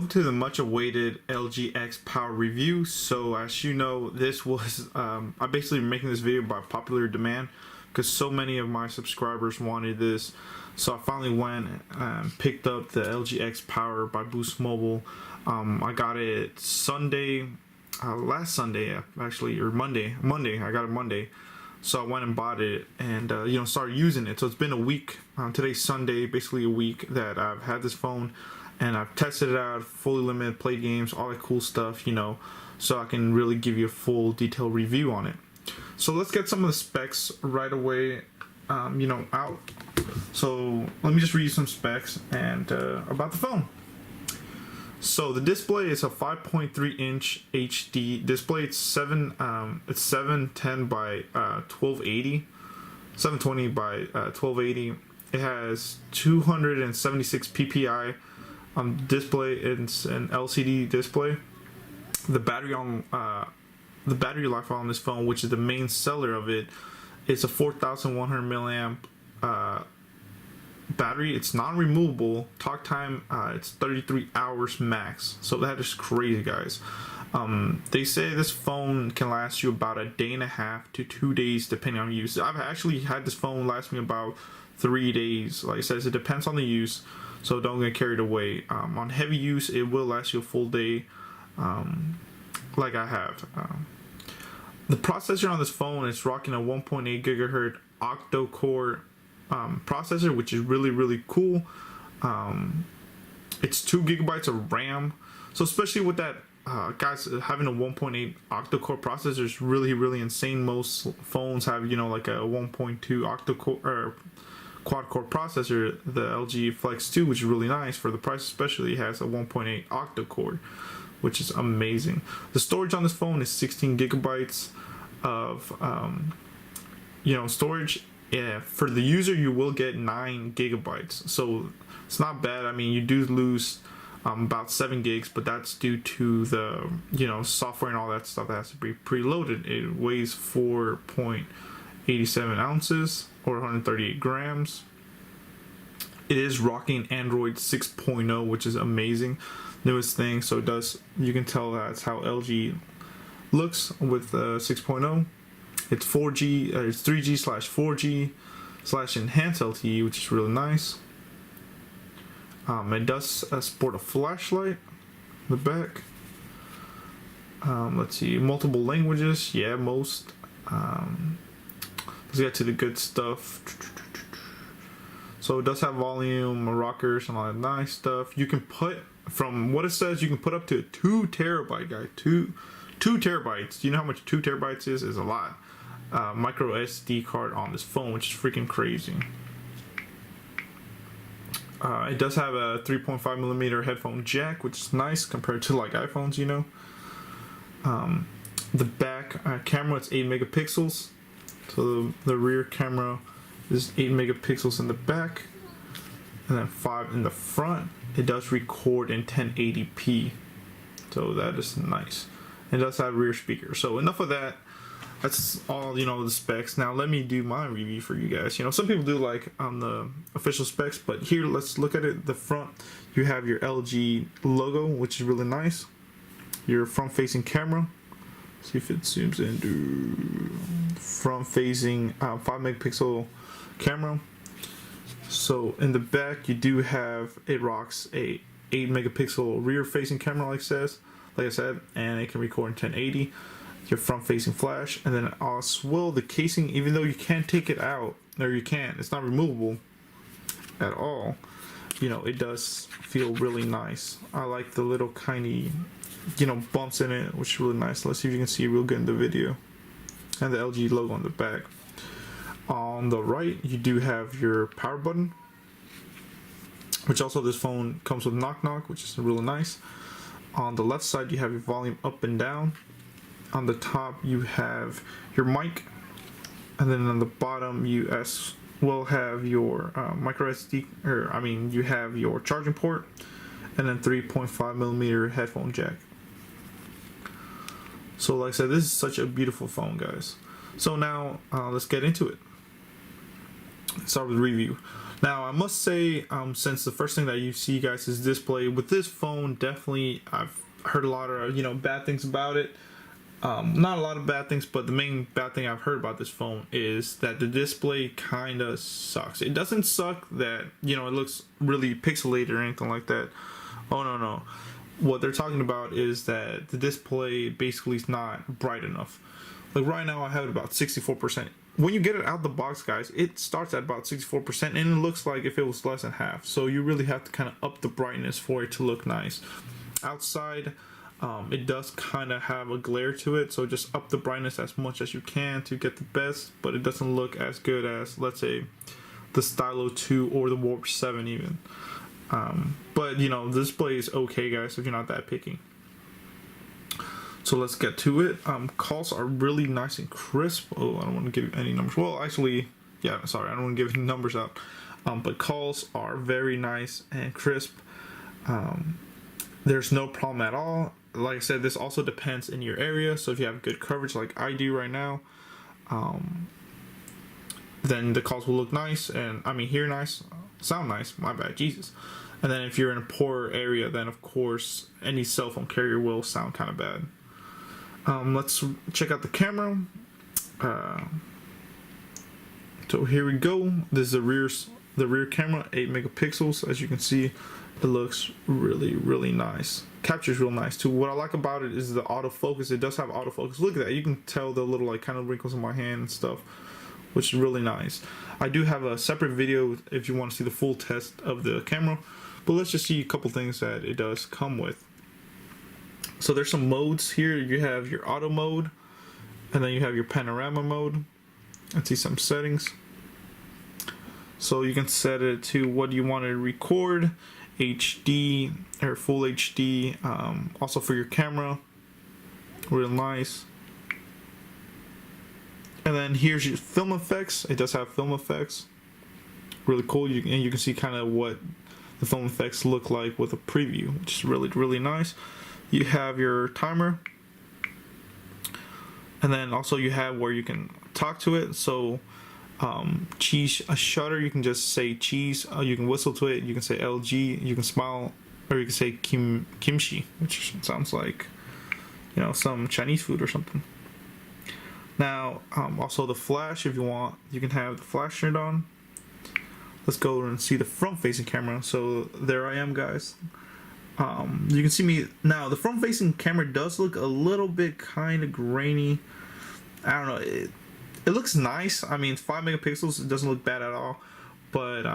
welcome to the much awaited LG X Power review. So as you know, this was I'm basically making this video by popular demand because so many of my subscribers wanted this. So I finally went and picked up the LG X Power by Boost Mobile. I got it Sunday, last Sunday actually, or Monday. I got it Monday. So I went and bought it and started using it. So it's been a week. Today's Sunday, basically a week that I've had this phone, and I've tested it out, fully limited, played games, all that cool stuff, so I can really give you a full detailed review on it. So let's get some of the specs right away, out. So let me just read you some specs and about the phone. So the display is a 5.3 inch HD display. It's 710 by 1280, 720 by 1280. It has 276 ppi display. It's an LCD display. The battery life on this phone, which is the main seller of it, is a 4,100 milliamp battery. It's non-removable. Talk time, it's 33 hours max. So that is crazy, guys. They say this phone can last you about a day and a half to 2 days depending on use. I've actually had this phone last me about 3 days. Like I said, it depends on the use, so don't get carried away. On heavy use, it will last you a full day, like I have. The processor on this phone is rocking a 1.8 gigahertz octa-core processor, which is really cool. It's 2 gigabytes of RAM, so especially with that, guys, having a 1.8 octa-core processor is really insane. Most phones have like a 1.2 octa-core or quad-core processor. The LG Flex 2, which is really nice for the price, especially, has a 1.8 octa-core, which is amazing. The storage on this phone is 16 gigabytes of storage. Yeah, for the user, you will get 9 gigabytes, so it's not bad. I mean, you do lose about 7 gigs, but that's due to the software and all that stuff that has to be preloaded. It weighs 4.87 ounces or 138 grams. It is rocking Android 6.0, which is amazing, newest thing. So you can tell that's how LG looks with 6.0. It's 4G, it's 3G/4G/enhanced LTE, which is really nice. It does sport a flashlight in the back. Let's see, multiple languages. Yeah, most. Let's get to the good stuff. So it does have volume, rockers, and all that nice stuff. You can put, from what it says, you can put up to 2 terabyte, guy. 2 terabytes. Do you know how much 2 terabytes is? Is a lot. Micro SD card on this phone, which is freaking crazy. It does have a 3.5 millimeter headphone jack, which is nice compared to like iPhones, The back camera, it's 8 megapixels. So the rear camera is 8 megapixels in the back, and then 5 in the front. It does record in 1080p, so that is nice. It does have rear speaker. So enough of that. That's all the specs. Now let me do my review for you guys. Some people do like on the official specs, but here let's look at it. The front, you have your LG logo, which is really nice. Your front facing camera, see if it zooms into front facing 5 megapixel camera. So in the back you do have, it rocks a 8 megapixel rear facing camera, like I said, and it can record in 1080. Your front facing flash, and then as well the casing, even though you can't take it out, or you can't, it's not removable at all, it does feel really nice. I like the little tiny bumps in it, which is really nice. Let's see if you can see real good in the video. And the LG logo on the back. On the right you do have your power button, which also this phone comes with knock, which is really nice. On the left side you have your volume up and down. On the top you have your mic, and then on the bottom you as well have your micro SD, you have your charging port, and then 3.5 millimeter headphone jack. So like I said, this is such a beautiful phone, guys. So now let's get into it. Let's start with the review. Now I must say, since the first thing that you see, guys, is display with this phone, definitely I've heard a lot of bad things about it. Not a lot of bad things, but the main bad thing I've heard about this phone is that the display kind of sucks. It doesn't suck that it looks really pixelated or anything like that. Oh no. What they're talking about is that the display basically is not bright enough. Like right now I have it about 64%. When you get it out the box, guys, it starts at about 64% and it looks like if it was less than half. So you really have to kind of up the brightness for it to look nice. Outside, it does kind of have a glare to it, so just up the brightness as much as you can to get the best, but it doesn't look as good as, let's say, the Stylo 2 or the Warp 7 even. But the display is okay, guys, if you're not that picky. So let's get to it. Calls are really nice and crisp. Oh, I don't want to give any numbers. Well, actually, yeah, sorry, I don't want to give any numbers out. But calls are very nice and crisp. There's no problem at all. Like I said, this also depends in your area. So if you have good coverage like I do right now, then the calls will look nice and hear nice, sound nice, my bad, Jesus. And then if you're in a poorer area, then of course any cell phone carrier will sound kind of bad. Let's check out the camera. So here we go. This is the rear camera, 8 megapixels. As you can see, it looks really nice. Captures real nice too. What I like about it is the autofocus. It does have autofocus. Look at that. You can tell the little kind of wrinkles in my hand and stuff, which is really nice. I do have a separate video if you want to see the full test of the camera, but let's just see a couple things that it does come with. So there's some modes here. You have your auto mode, and then you have your panorama mode. Let's see some settings. So you can set it to what you want to record, HD or full HD. Also for your camera, real nice. And then here's your film effects. It does have film effects, really cool. And you can see kind of what the film effects look like with a preview, which is really nice. You have your timer, and then also you have where you can talk to it. So cheese a shutter, you can just say cheese. You can whistle to it. You can say LG. You can smile, or you can say kimchi, which sounds like some Chinese food or something. Now also the flash, if you want, you can have the flash turned on. Let's go and see the front facing camera. So there I am, guys. You can see me now. The front facing camera does look a little bit kind of grainy. I don't know, it looks nice. It's 5 megapixels. It doesn't look bad at all, but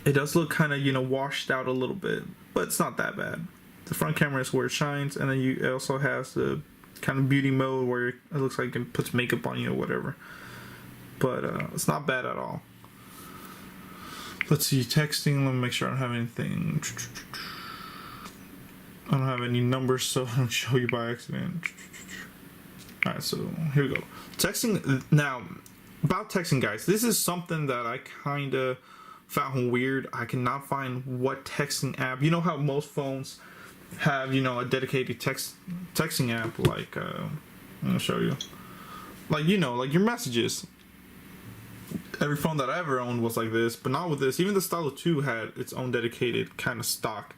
it does look kind of washed out a little bit, but it's not that bad. The front camera is where it shines, and then it also has the kind of beauty mode where it looks like it puts makeup on you or whatever, but it's not bad at all. Let's see, texting. Let me make sure I don't have anything. I don't have any numbers, so I don't show you by accident. Alright, so here we go. Texting. Now, about texting, guys, this is something that I kind of found weird. I cannot find what texting app. You know how most phones have, a dedicated texting app, like, I'm going to show you. Like, like your messages. Every phone that I ever owned was like this, but not with this. Even the Stylo 2 had its own dedicated kind of stock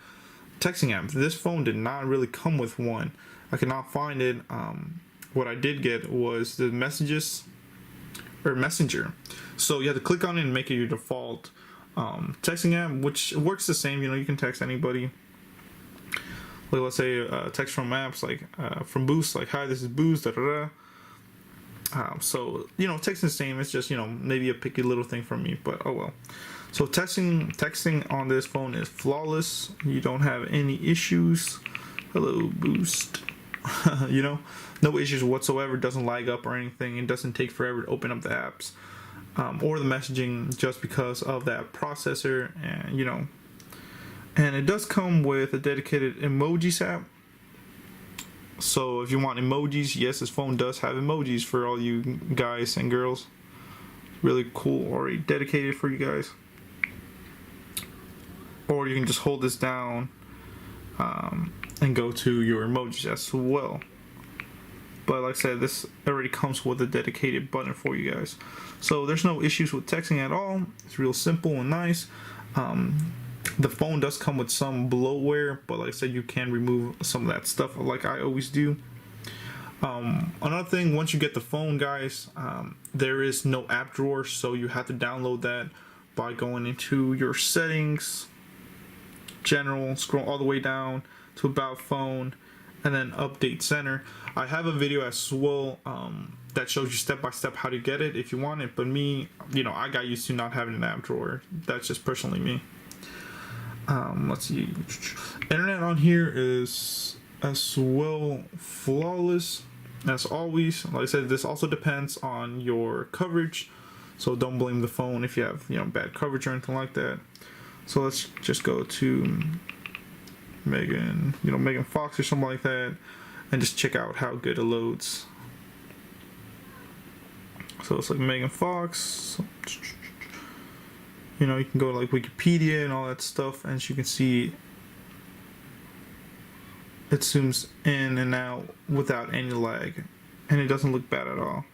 texting app. This phone did not really come with one. I could not find it. What I did get was the messages or messenger. So you have to click on it and make it your default texting app, which works the same. You can text anybody. Like, let's say text from apps like from Boost, like, hi, this is Boost, da da da. So texting the same. It's just maybe a picky little thing from me, but oh well. So texting on this phone is flawless. You don't have any issues. Hello, Boost. No issues whatsoever. Doesn't lag up or anything. It doesn't take forever to open up the apps or the messaging, just because of that processor. And and it does come with a dedicated emojis app. So if you want emojis, yes, this phone does have emojis for all you guys and girls. Really cool, already dedicated for you guys. Or you can just hold this down and go to your emojis as well. But like I said, this already comes with a dedicated button for you guys. So there's no issues with texting at all. It's real simple and nice. The phone does come with some bloatware, but like I said, you can remove some of that stuff like I always do. Another thing, once you get the phone, guys, there is no app drawer, so you have to download that by going into your settings, general, scroll all the way down to about phone, and then update center. I have a video as well that shows you step by step how to get it if you want it, but me, I got used to not having an app drawer. That's just personally me. Let's see, internet on here is as well flawless as always. Like I said, this also depends on your coverage, so don't blame the phone if you have bad coverage or anything like that. So let's just go to Megan Fox or something like that, and just check out how good it loads. So it's like Megan Fox. You can go to like Wikipedia and all that stuff, and as you can see, it zooms in and out without any lag, and it doesn't look bad at all,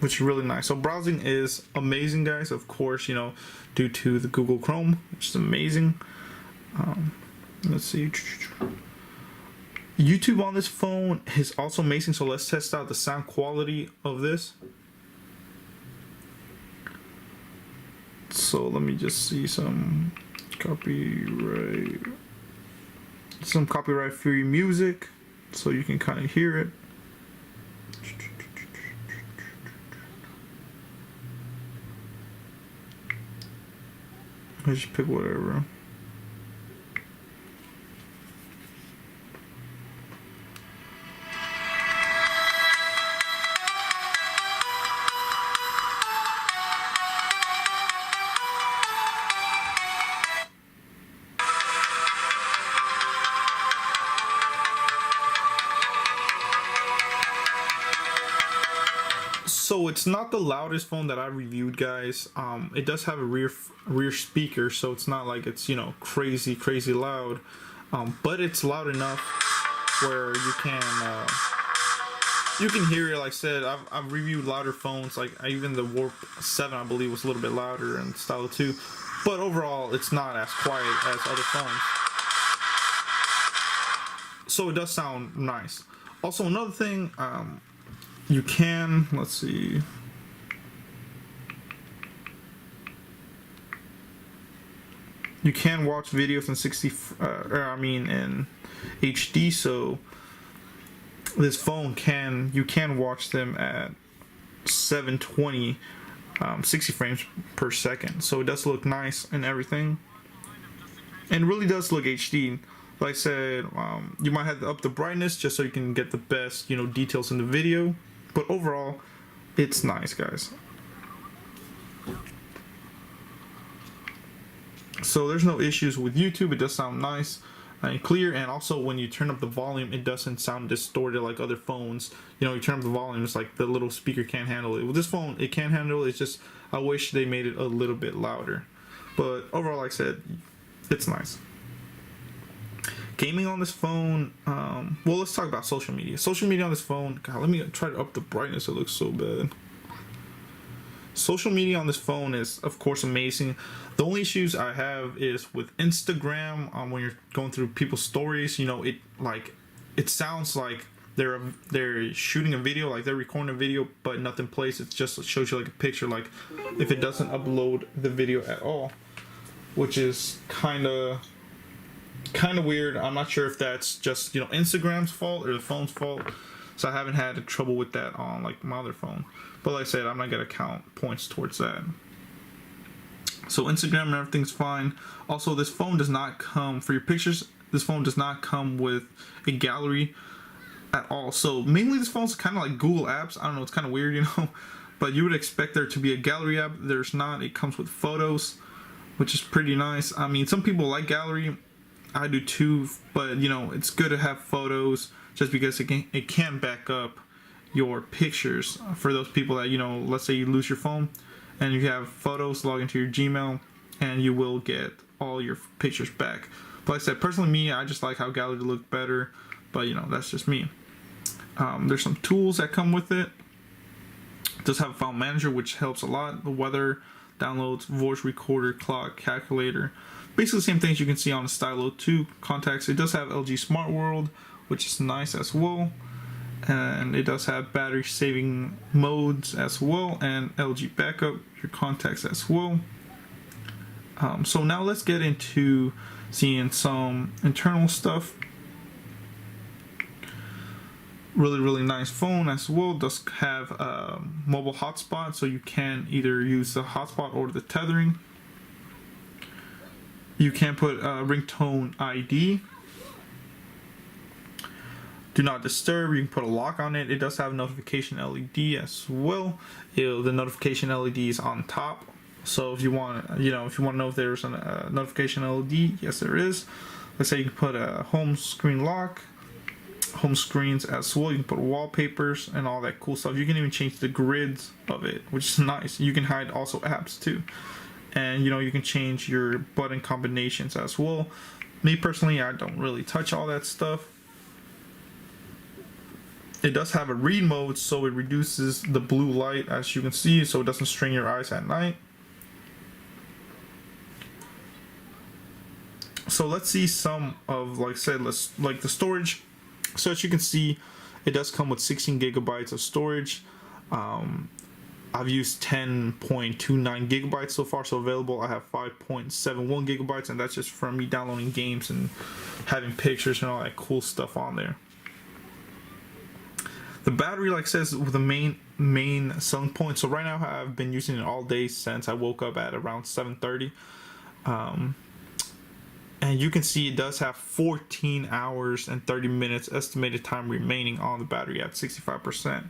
which is really nice. So browsing is amazing, guys, of course, due to the Google Chrome, which is amazing. Let's see, YouTube on this phone is also amazing, so let's test out the sound quality of this. So let me just see some copyright free music so you can kind of hear it. I just pick whatever. So it's not the loudest phone that I reviewed, guys. It does have a rear speaker, so it's not like it's crazy loud, but it's loud enough where you can hear it. Like I said, I've reviewed louder phones, like even the Warp 7 I believe was a little bit louder, and Stylo 2, but overall it's not as quiet as other phones, so it does sound nice. Also, another thing, you can, let's see, you can watch videos in in HD. So this phone you can watch them at 720, 60 frames per second. So it does look nice and everything, and it really does look HD. Like I said, you might have to up the brightness just so you can get the best details in the video. But overall, it's nice, guys. So there's no issues with YouTube. It does sound nice and clear, and also when you turn up the volume, it doesn't sound distorted like other phones. You turn up the volume, it's like the little speaker can't handle it. With this phone, it can handle it. It's just I wish they made it a little bit louder. But overall, like I said, it's nice. Gaming on this phone, well, let's talk about social media. Social media on this phone, God, let me try to up the brightness. It looks so bad. Social media on this phone is, of course, amazing. The only issues I have is with Instagram. When you're going through people's stories, it sounds like they're shooting a video, like they're recording a video, but nothing plays. It just shows you like a picture, like if it doesn't upload the video at all, which is kind of weird. I'm not sure if that's just Instagram's fault or the phone's fault, so I haven't had trouble with that on like my other phone, but like I said, I'm not gonna count points towards that. So Instagram and everything's fine. Also, this phone does not come for your pictures. This phone does not come with a gallery at all. So mainly this phone's kind of like Google Apps. I don't know, it's kind of weird, but you would expect there to be a gallery app. There's not. It comes with photos, which is pretty nice. I mean, some people like gallery. I do too, but it's good to have photos just because it can back up your pictures for those people that let's say you lose your phone and you have photos, log into your Gmail and you will get all your pictures back. But like I said, personally me, I just like how gallery looked better, but you know, that's just me. There's some tools that come with it. It does have a file manager, which helps a lot. The weather, downloads, voice recorder, clock, calculator. Basically the same things you can see on the Stylo 2 contacts. It does have LG Smart World, which is nice as well. And it does have battery saving modes as well, and LG backup, your contacts as well. So now let's get into seeing some internal stuff. Really nice phone as well. Does have a mobile hotspot, so you can either use the hotspot or the tethering. You can put ringtone ID. Do not disturb. You can put a lock on it. It does have a notification LED as well. The notification LED is on top. So if you want, you know, if you want to know if there's a notification LED, yes, there is. Let's say you can put a home screen lock, home screens as well. You can put wallpapers and all that cool stuff. You can even change the grids of it, which is nice. You can hide also apps too, and you know, you can change your button combinations as well. Me personally, I don't really touch all that stuff. It does have a read mode, so it reduces the blue light, as you can see, so it doesn't strain your eyes at night. So let's see some of, like I said, like the storage. So as you can see, it does come with 16 gigabytes of storage. I've used 10.29 gigabytes so far, so available. I have 5.71 gigabytes, and that's just from me downloading games and having pictures and all that cool stuff on there. The battery, like I said, is the main selling point. So right now I've been using it all day since I woke up at around 7:30. And you can see it does have 14 hours and 30 minutes estimated time remaining on the battery at 65%.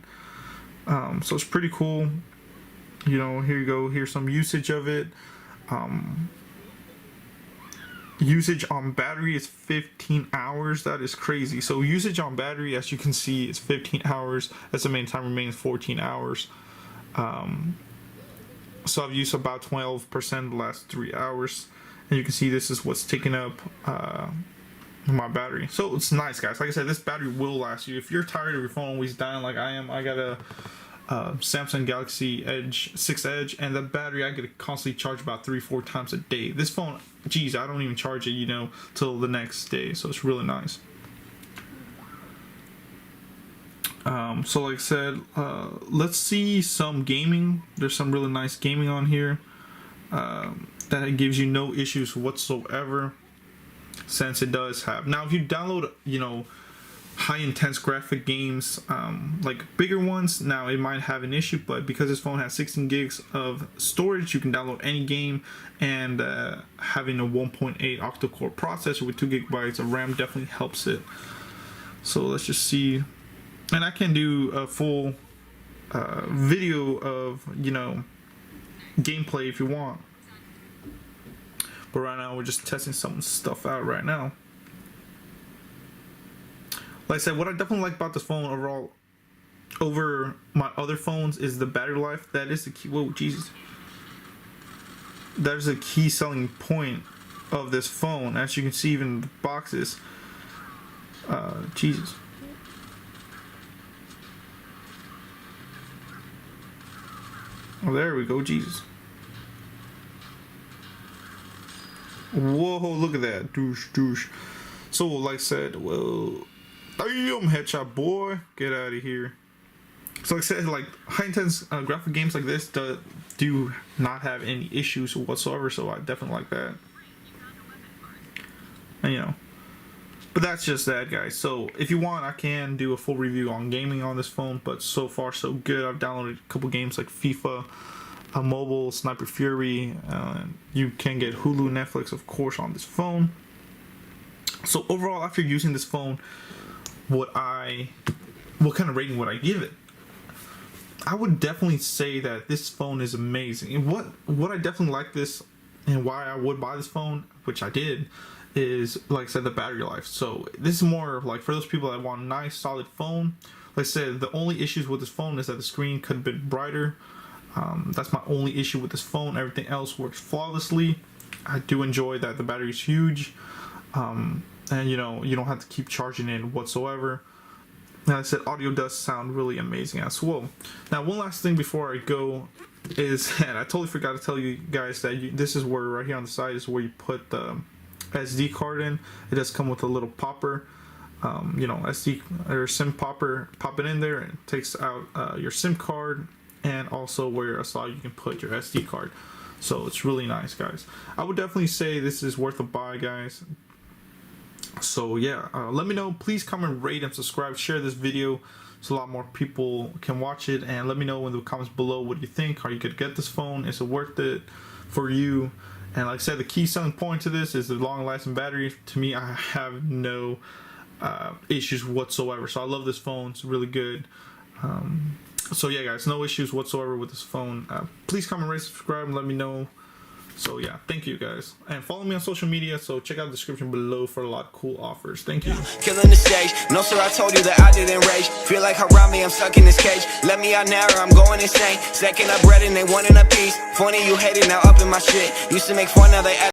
So it's pretty cool. You know, here you go. Here's some usage of it. Usage on battery is 15 hours. That is crazy. So usage on battery, as you can see, is 15 hours. Estimated time remaining 14 hours. So I've used about 12% the last 3 hours. And you can see this is what's taking up my battery. So it's nice, guys. Like I said, this battery will last you. If you're tired of your phone always dying like I am, I got a Samsung Galaxy Edge 6 Edge, and the battery I get to constantly charge about 3-4 times a day. This phone, geez, I don't even charge it, you know, till the next day. So it's really nice. So like I said, let's see some gaming. There's some really nice gaming on here. That gives you no issues whatsoever, since it does have. Now if you download, you know, high intense graphic games, like bigger ones, now it might have an issue, but because this phone has 16 gigs of storage, you can download any game, and having a 1.8 octa-core processor with 2 gigabytes of RAM definitely helps it. So let's just see, and I can do a full video of, you know, gameplay if you want. But right now we're just testing some stuff out right now. Like I said, what I definitely like about this phone overall over my other phones is the battery life. That is the key. Whoa, Jesus. That is a key selling point of this phone. As you can see, even the boxes. Jesus. Oh, there we go. Jesus. Whoa, look at that. Douche. So, like I said, well, damn, headshot, boy. Get out of here. So, like I said, like, high intense graphic games like this do not have any issues whatsoever. So, I definitely like that. And, you know, but that's just that, guys. So, if you want, I can do a full review on gaming on this phone. But so far, so good. I've downloaded a couple games like FIFA Mobile, Sniper Fury. You can get Hulu, Netflix, of course, on this phone. So overall, after using this phone, what kind of rating would I give it? I would definitely say that this phone is amazing. And what I definitely like this, and why I would buy this phone, which I did, is, like I said, the battery life. So this is more like for those people that want a nice solid phone. Like I said, the only issues with this phone is that the screen could have been brighter. That's my only issue with this phone. Everything else works flawlessly. I do enjoy that the battery is huge. and you know, you don't have to keep charging it whatsoever. And I said, audio does sound really amazing as well. Now, one last thing before I go is, and I totally forgot to tell you guys that this is where, right here on the side, is where you put the SD card in. It does come with a little popper, you know, SD or SIM popper. Pop it in there, and it takes out your SIM card, and also where a slot you can put your SD card. So it's really nice, guys. I would definitely say this is worth a buy, guys. So yeah, let me know. Please comment, rate, and subscribe. Share this video so a lot more people can watch it. And let me know in the comments below what you think. Are you gonna get this phone? Is it worth it for you? And like I said, the key selling point to this is the long-lasting battery. To me, I have no issues whatsoever. So I love this phone. It's really good. So yeah, guys, no issues whatsoever with this phone. Please comment, rate, subscribe, and let me know. So yeah, thank you guys, and follow me on social media. So check out the description below for a lot of cool offers. Thank you. Killing the stage. No sir, I told you that I didn't rage. Feel like around me, I'm stuck in this cage. Let me out now or I'm going insane. Second up bread and they wanting a piece. Funny you hating now up in my shit. Used to make fun, now they